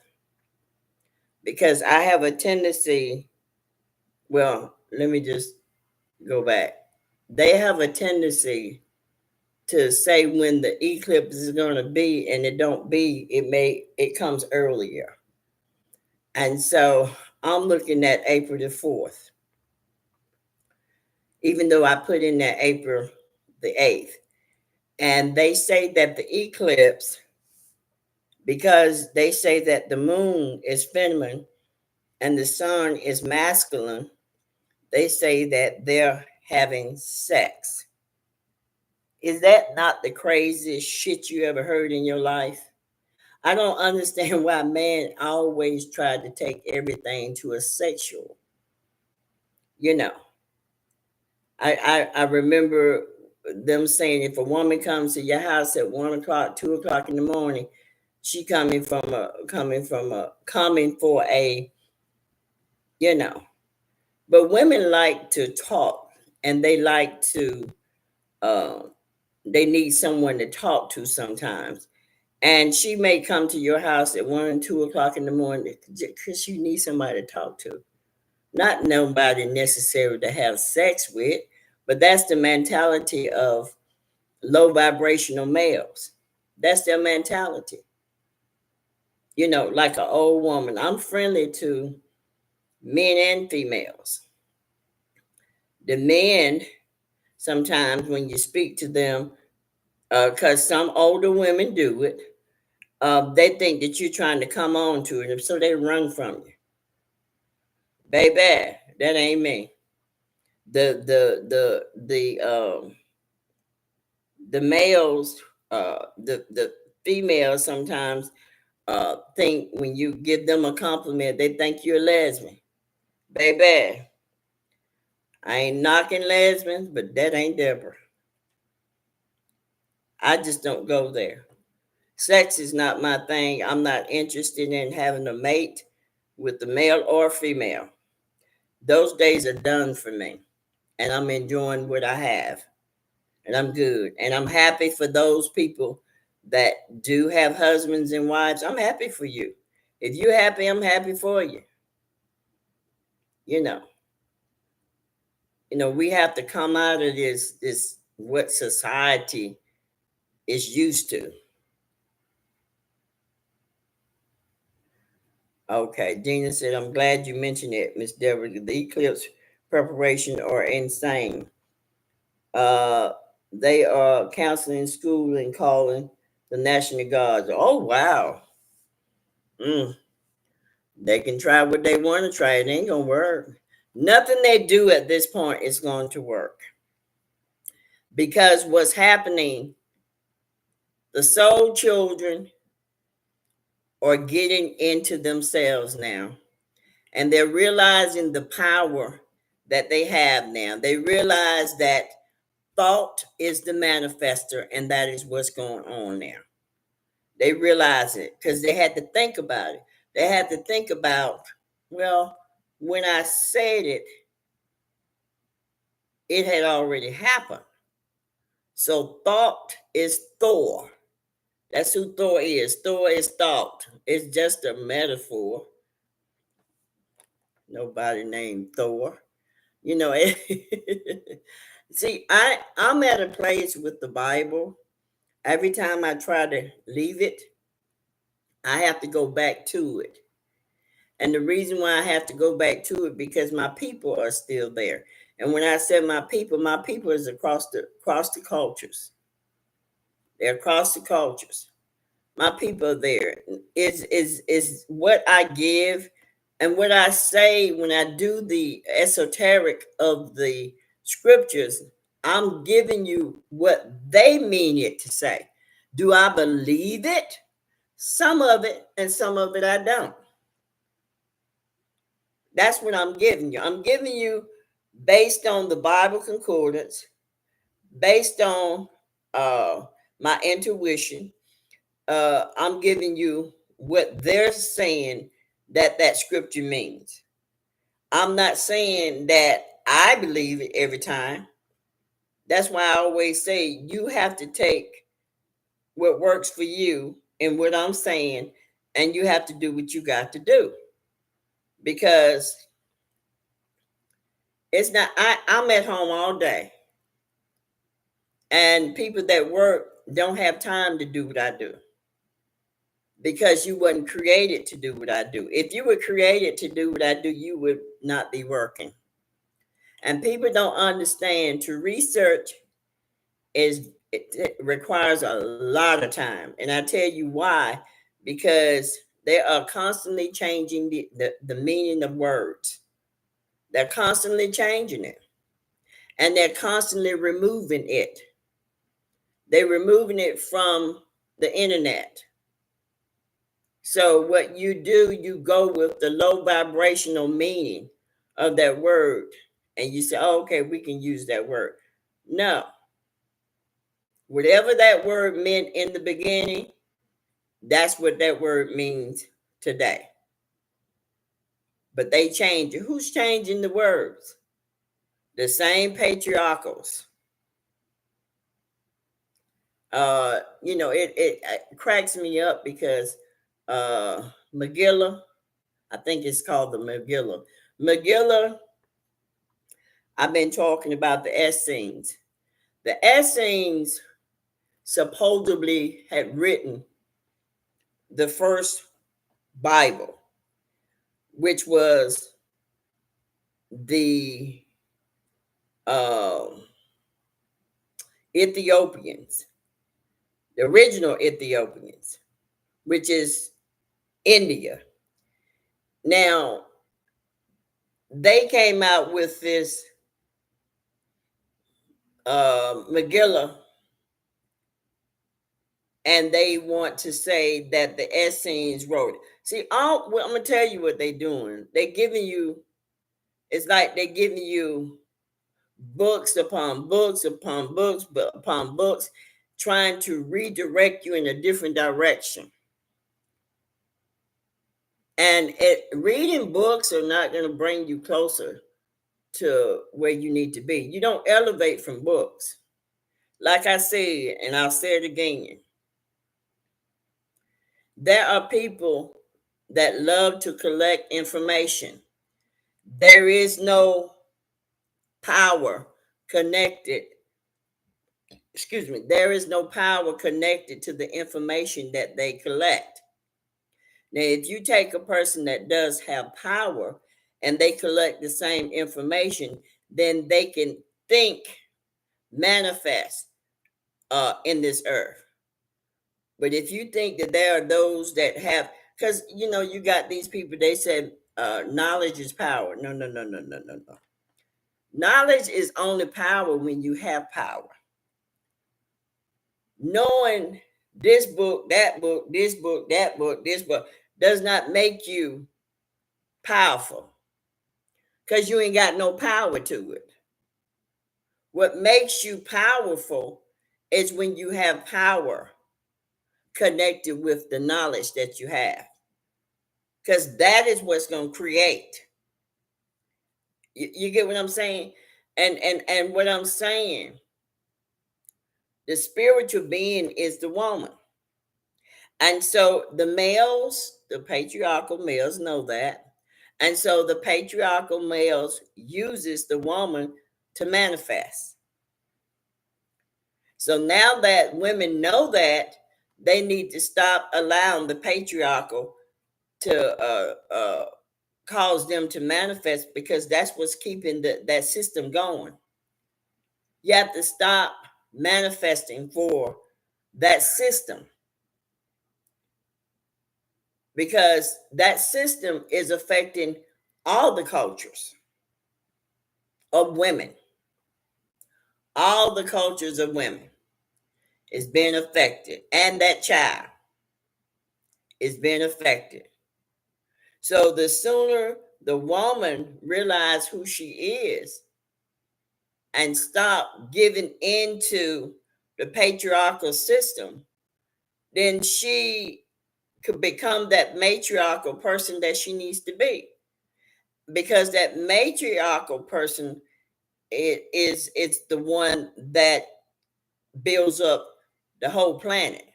Speaker 1: because I have a tendency. Well, let me just go back. They have a tendency to say when the eclipse is going to be, and it don't be. It comes earlier, and so I'm looking at April the 4th, even though I put in that April the 8th. And they say that the eclipse, because they say that the moon is feminine and the sun is masculine, they say that they're having sex. Is that not the craziest shit you ever heard in your life? I don't understand why men always try to take everything to a sexual. You know, I remember them saying if a woman comes to your house at 1 o'clock, 2 o'clock in the morning, she coming for a, you know. But women like to talk, and they like to uh, they need someone to talk to sometimes. And she may come to your house at 1 and 2 o'clock in the morning because she needs somebody to talk to, not nobody necessary to have sex with. But that's the mentality of low vibrational males. That's their mentality. You know, like an old woman. I'm friendly to men and females. The men, sometimes when you speak to them, because some older women do it, they think that you're trying to come on to it, so they run from you. Baby, that ain't me. The males, the females sometimes think when you give them a compliment, they think you're a lesbian. Baby, I ain't knocking lesbians, but that ain't Deborah. I just don't go there. Sex is not my thing. I'm not interested in having a mate with the male or female. Those days are done for me, and I'm enjoying what I have, and I'm good. And I'm happy for those people that do have husbands and wives. I'm happy for you. If you're happy, I'm happy for you. You know, we have to come out of this what society is used to. Okay, Gina said, I'm glad you mentioned it, Miss Deborah. The eclipse preparation are insane. Uh, they are counseling school and calling the National Guards. Oh, wow. Mm, they can try what they want to try. It ain't going to work. Nothing they do at this point is going to work. Because what's happening, the soul children are getting into themselves now. And they're realizing the power that they have now. They realize that thought is the manifester, and that is what's going on now. They realize it because they had to think about it. They had to think about, well, when I said it, it had already happened. So thought is Thor. That's who Thor is. Thor is thought. It's just a metaphor. Nobody named Thor. You know, see, I'm at a place with the Bible. Every time I try to leave it, I have to go back to it. And the reason why I have to go back to it because my people are still there. And when I say my people is across the cultures. They're across the cultures. My people are there. Is what I give and what I say when I do the esoteric of the scriptures. I'm giving you what they mean it to say. Do I believe it? Some of it, and some of it I don't. That's what I'm giving you. I'm giving you based on the Bible concordance, based on my intuition. I'm giving you what they're saying that scripture means. I'm not saying that I believe it every time. That's why I always say you have to take what works for you and what I'm saying, and you have to do what you got to do. Because it's not, I'm at home all day, and people that work don't have time to do what I do because you wasn't created to do what I do. If you were created to do what I do, you would not be working. And people don't understand to research it requires a lot of time. And I tell you why, because they are constantly changing the meaning of words. They're constantly changing it. And they're constantly removing it. They're removing it from the internet. So what you do, you go with the low vibrational meaning of that word. And you say, oh, okay, we can use that word. No. Whatever that word meant in the beginning, that's what that word means today. But they change it. Who's changing the words? The same patriarchals. It cracks me up because Megillah, I think it's called the Megillah. Megillah, I've been talking about the Essenes. The Essenes supposedly had written the first Bible, which was the Ethiopians, the original Ethiopians, which is India. Now, they came out with this Megillah, and they want to say that the Essenes wrote it. See, I'm going to tell you what they're doing. They're giving you, it's like they're giving you books upon books upon books upon books, trying to redirect you in a different direction. And reading books are not going to bring you closer to where you need to be. You don't elevate from books. Like I said, and I'll say it again, there are people that love to collect information. There is no power connected. Excuse me. There is no power connected to the information that they collect. Now, if you take a person that does have power and they collect the same information, then they can think, manifest in this earth. But if you think that there are those that have, because you got these people, they said knowledge is power. No, no, no, no, no, no, no. Knowledge is only power when you have power. Knowing this book, that book, this book, that book, this book does not make you powerful because you ain't got no power to it. What makes you powerful is when you have power connected with the knowledge that you have, because that is what's going to create. You get what I'm saying? And what I'm saying, the spiritual being is the woman. And so the males, the patriarchal males know that. And so the patriarchal males uses the woman to manifest. So now that women know that, they need to stop allowing the patriarchal to cause them to manifest, because that's what's keeping that system going. You have to stop manifesting for that system, because that system is affecting all the cultures of women. All the cultures of women is being affected, and that child is being affected. So the sooner the woman realizes who she is and stop giving into the patriarchal system, then she could become that matriarchal person that she needs to be. Because that matriarchal person it's the one that builds up the whole planet.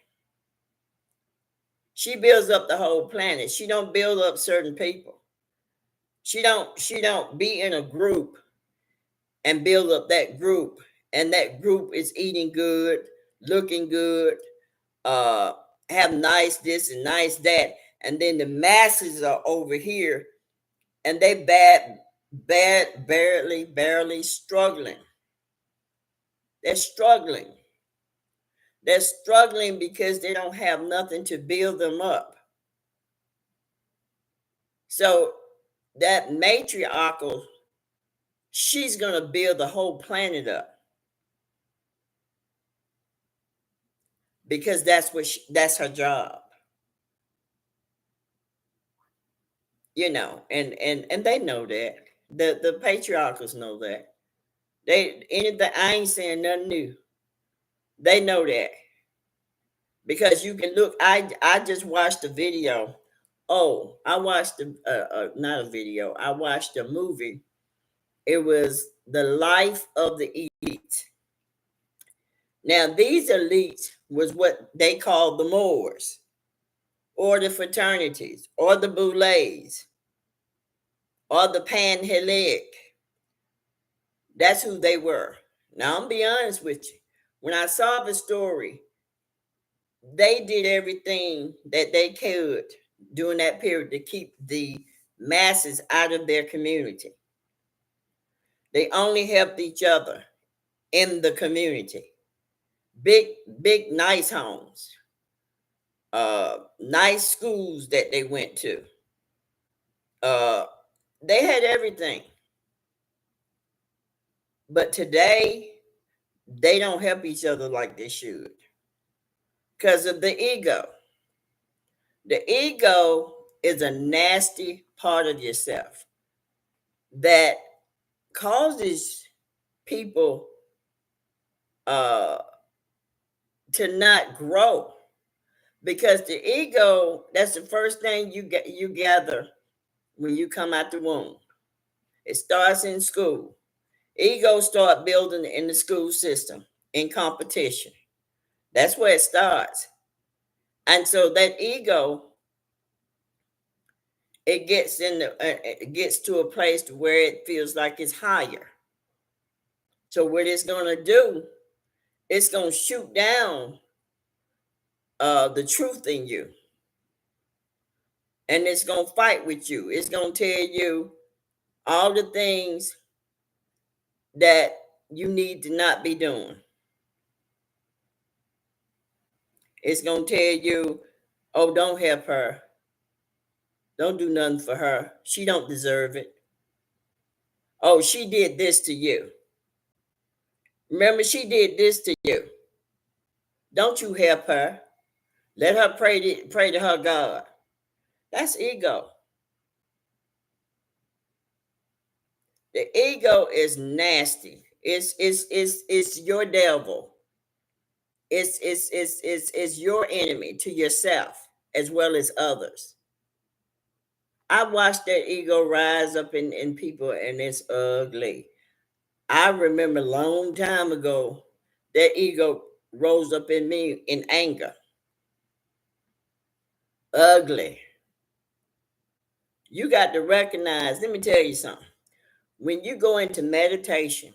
Speaker 1: She builds up the whole planet. She don't build up certain people. She don't be in a group and build up that group, and that group is eating good, looking good, uh have nice this and nice that, and then the masses are over here and they barely struggling. They're struggling. They're struggling because they don't have nothing to build them up. So that matriarchal, she's gonna build the whole planet up because that's her job, and they know that. The patriarchals know that. They anything I ain't saying nothing new. They know that because you can look. I just watched a video. Oh, I watched not a video. I watched a movie. It was the life of the elite. Now these elites was what they called the Moors, or the fraternities, or the Boulets, or the Panhellenic. That's who they were. Now I'm be honest with you. When I saw the story, they did everything that they could during that period to keep the masses out of their community. They only helped each other in the community. Big, nice homes, nice schools that they went to. Uh, they had everything. But today, they don't help each other like they should because of the ego. The ego is a nasty part of yourself that causes people uh, to not grow, because the ego, that's the first thing you gather when you come out the womb. It starts in school. Ego start building in the school system, in competition. That's where it starts. And so that ego, it gets to a place where it feels like it's higher. So what it's gonna do, it's gonna shoot down the truth in you, and it's gonna fight with you. It's gonna tell you all the things that you need to not be doing. It's gonna tell you, oh, don't help her. Don't do nothing for her. She don't deserve it. Oh, she did this to you. Remember, she did this to you. Don't you help her. Let her pray to her God. That's ego. The ego is nasty. It's your devil. It's your enemy to yourself as well as others. I watched that ego rise up in people, and it's ugly. I remember a long time ago that ego rose up in me in anger. Ugly. You got to recognize, let me tell you something. When you go into meditation,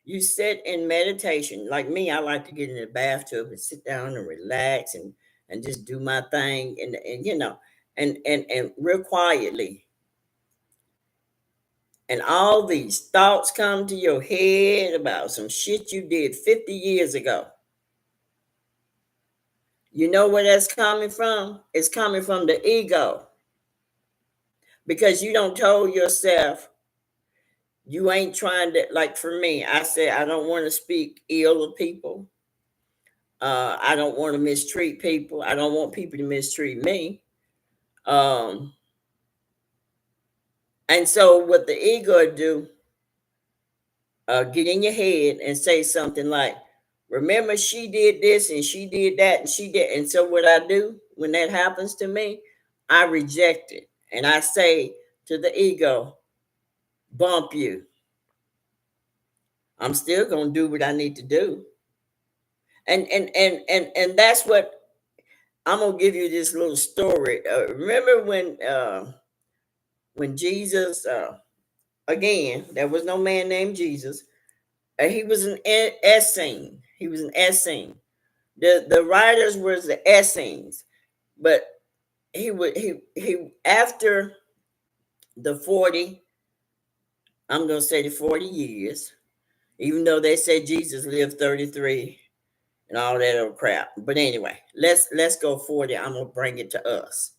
Speaker 1: you sit in meditation. Like me, I like to get in the bathtub and sit down and relax and just do my thing, and and real quietly. And all these thoughts come to your head about some shit you did 50 years ago. You know where that's coming from? It's coming from the ego. Because you don't told yourself, you ain't trying to, like for me, I said I don't want to speak ill of people. I don't want to mistreat people. I don't want people to mistreat me. Um, and so what the ego do, get in your head and say something like, remember she did this and she did that and she did. And so what I do when that happens to me, I reject it. And I say to the ego, bump you. I'm still gonna do what I need to do. And that's what I'm gonna give you this little story. Remember when Jesus again, there was no man named Jesus. He was an Essene. He was an Essene. The writers was the Essenes, but he after the 40, I'm gonna say the 40 years, even though they say Jesus lived 33 and all that old crap. But anyway, let's go 40. I'm gonna bring it to us.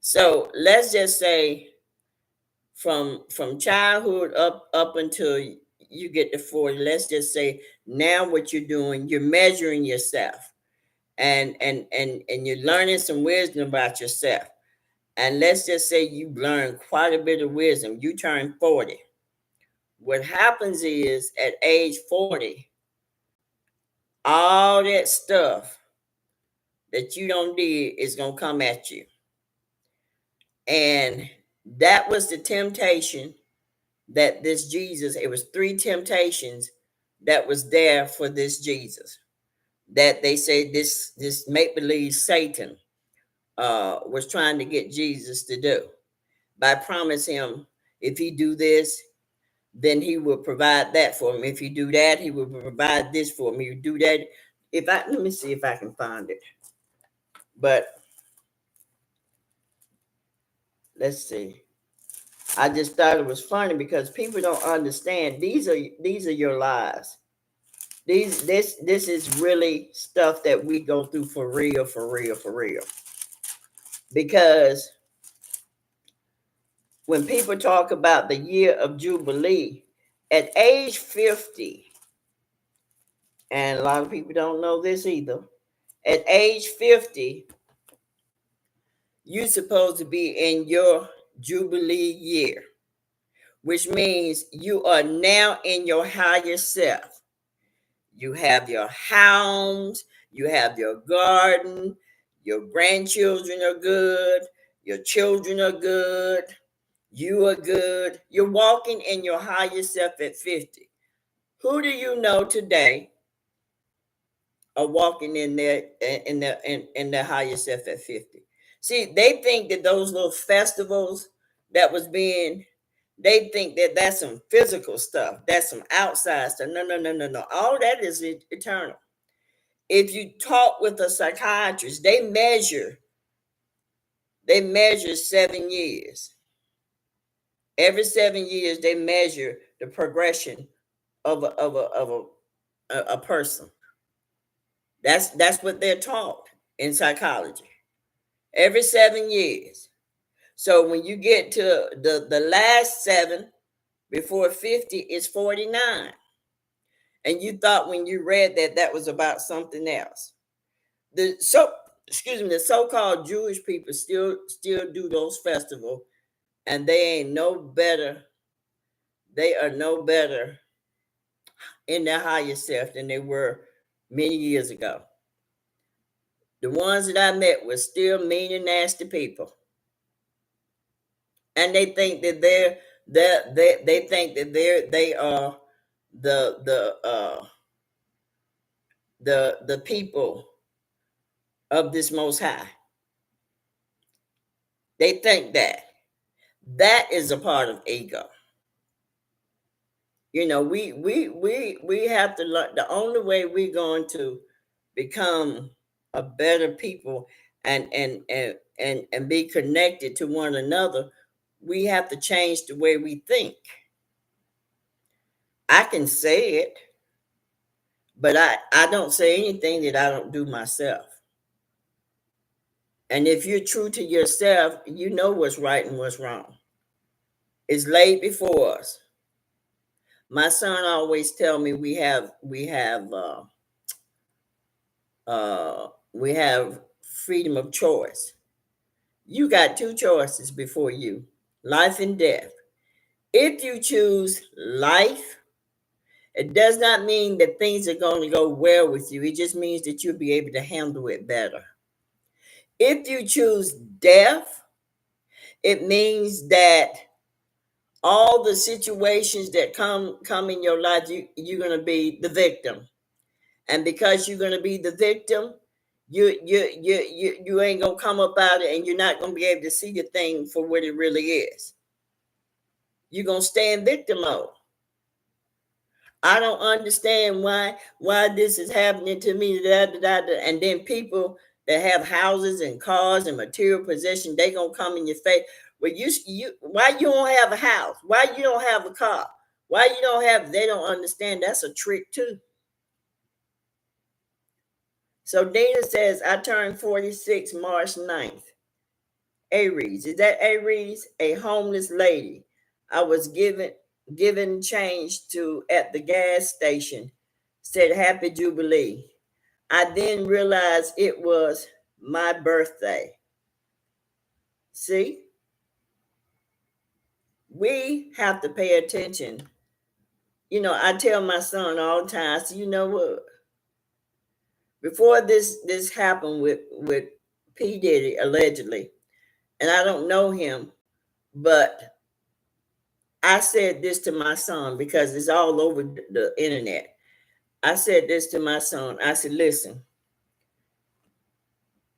Speaker 1: So let's just say from childhood up until you get to 40, let's just say now what you're doing, you're measuring yourself and you're learning some wisdom about yourself. And let's just say you've learned quite a bit of wisdom. You turn 40. What happens is at age 40, all that stuff that you don't did is gonna come at you. And that was the temptation that this Jesus, it was three temptations that was there for this Jesus. That they say this make-believe Satan was trying to get Jesus to do by promising him if he do this, then he will provide that for him. If you do that, he will provide this for him. You do that. If I let me see if I can find it. But let's see. I just thought it was funny because people don't understand. These are your lies. This is really stuff that we go through for real, for real, for real. Because when people talk about the year of Jubilee, at age 50, and a lot of people don't know this either, at age 50, you're supposed to be in your Jubilee year, which means you are now in your higher self. You have your homes, you have your garden, your grandchildren are good, your children are good, you are good. You're walking in your higher self at 50. Who do you know today are walking in their higher self at 50? See, they think that those little festivals that was being, they think that that's some physical stuff, that's some outside stuff. No, no, no, no, no. All that is eternal. If you talk with a psychiatrist, they measure 7 years. Every 7 years, they measure the progression of a person. That's what they're taught in psychology. Every 7 years. So when you get to the last seven before 50, it's 49. And you thought when you read that was about something else. The so-called Jewish people still do those festivals, and they ain't no better. They are no better in their higher self than they were many years ago. The ones that I met were still mean and nasty people, and they think that they think that they are the the people of this Most High. They think that is a part of ego. We have to learn. The only way we're going to become a better people and be connected to one another, we have to change the way we think. I can say it, but I don't say anything that I don't do myself. And if you're true to yourself, you know what's right and what's wrong. It's laid before us. My son always tell me we have freedom of choice. You got two choices before you, life and death. If you choose life, it does not mean that things are going to go well with you. It just means that you'll be able to handle it better. If you choose death, it means that all the situations that come in your life, you're going to be the victim. And because you're going to be the victim, you ain't going to come up out it, and you're not going to be able to see the thing for what it really is. You're going to stay in victim mode. I don't understand why this is happening to me. And then people that have houses and cars and material possession, they gonna come in your face. Well, you why you don't have a house? Why you don't have a car? Why you don't have? They don't understand. That's a trick too. So Dana says, I turned 46 March 9th. Aries, is that Aries? A homeless lady. I was given change to at the gas station. Said Happy Jubilee. I then realized it was my birthday. See, we have to pay attention. You know, I tell my son all the time, I say, you know what? Before this happened with P. Diddy, allegedly, and I don't know him, but I said this to my son because it's all over the internet. I said this to my son. I said, listen,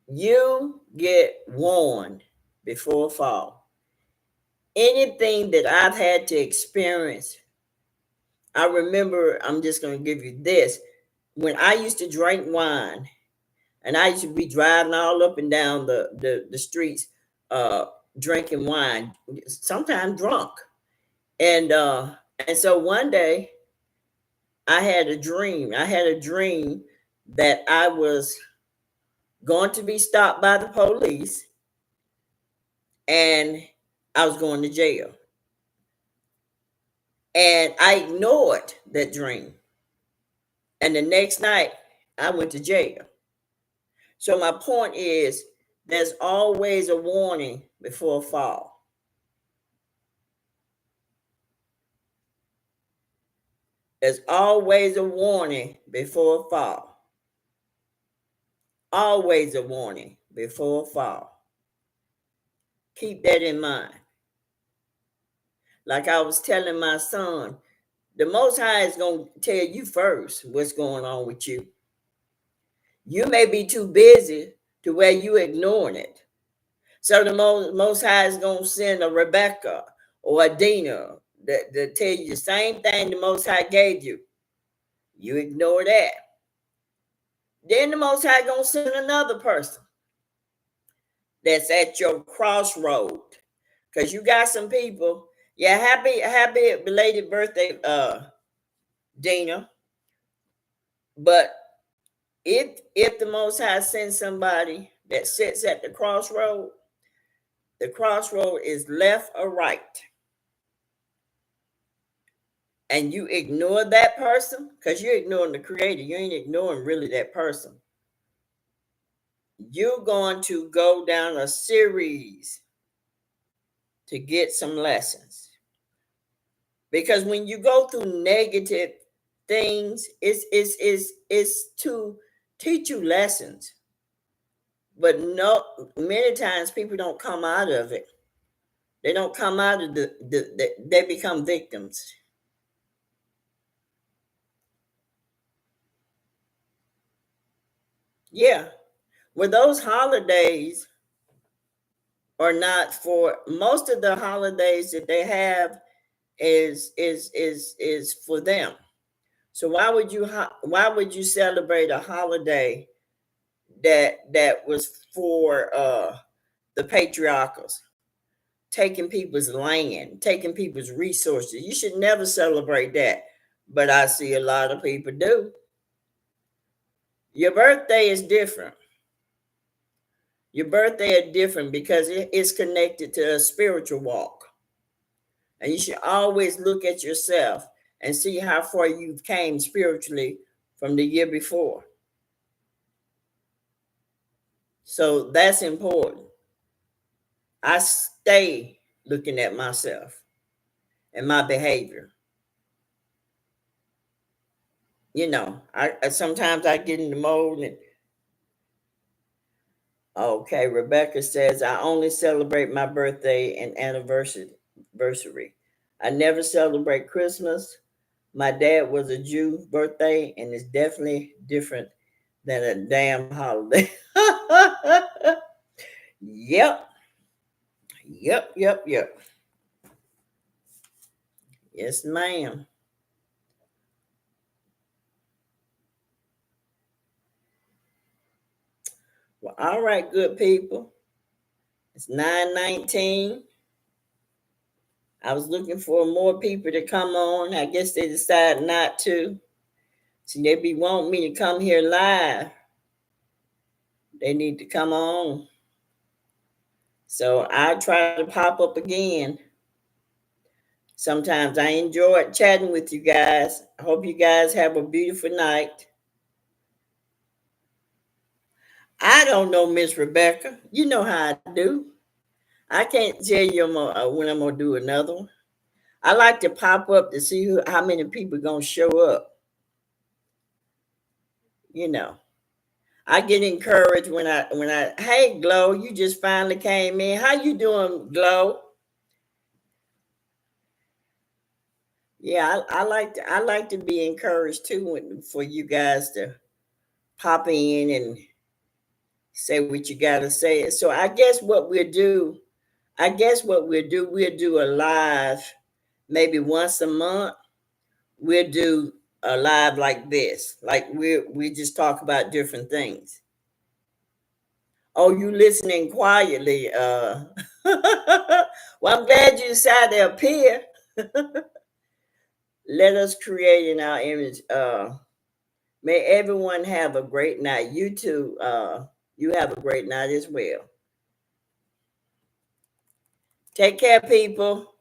Speaker 1: you get warned before fall. Anything that I've had to experience, I remember, I'm just going to give you this. When I used to drink wine, and I used to be driving all up and down the streets, drinking wine, sometimes drunk. And so one day I had a dream. I had a dream that I was going to be stopped by the police and I was going to jail. And I ignored that dream. And the next night, I went to jail. So my point is, there's always a warning before a fall. There's always a warning before a fall. Always a warning before a fall. Keep that in mind. Like I was telling my son, the Most High is going to tell you first what's going on with you. You may be too busy to where you ignoring it. So the Most High is going to send a Rebecca or a Dina that tell you the same thing the Most High gave you. You ignore that. Then the Most High going to send another person that's at your crossroad. Because you got some people. Yeah, happy belated birthday, Dina. But if the Most High sends somebody that sits at the crossroad is left or right, and you ignore that person, because you're ignoring the creator, you ain't ignoring really that person, you're going to go down a series to get some lessons. Because when you go through negative things, it's to teach you lessons. But no, many times people don't come out of it. They don't come out of they become victims. Yeah. Well, those holidays are not for most of the holidays that they have is for them. So why would you celebrate a holiday that was for the patriarchals, taking people's land, taking people's resources? You should never celebrate that. But I see a lot of people do. Your birthday is different. Your birthday is different because it's connected to a spiritual walk. And you should always look at yourself and see how far you've came spiritually from the year before. So that's important. I stay looking at myself and my behavior. You know, I sometimes I get in the mode and okay, Rebecca says I only celebrate my birthday and anniversary. I never celebrate Christmas. My dad was a Jew birthday, and it's definitely different than a damn holiday. Yep, yep. Yes, ma'am. Well, all right, good people. It's 9:19. I was looking for more people to come on. I guess they decided not to. See, they be wanting me to come here live. They need to come on. So I try to pop up again. Sometimes I enjoy chatting with you guys. I hope you guys have a beautiful night. I don't know, Miss Rebecca. You know how I do. I can't tell you when I'm gonna do another one. I like to pop up to see how many people gonna show up. You know, I get encouraged when I hey Glow, you just finally came in. How you doing, Glow? Yeah, I like to be encouraged too for you guys to pop in and say what you gotta say. So we'll do a live maybe once a month. We'll do a live like this. Like we just talk about different things. Oh, you listening quietly. Well, I'm glad you decided to appear. Let us create in our image. May everyone have a great night. You too. You have a great night as well. Take care, people.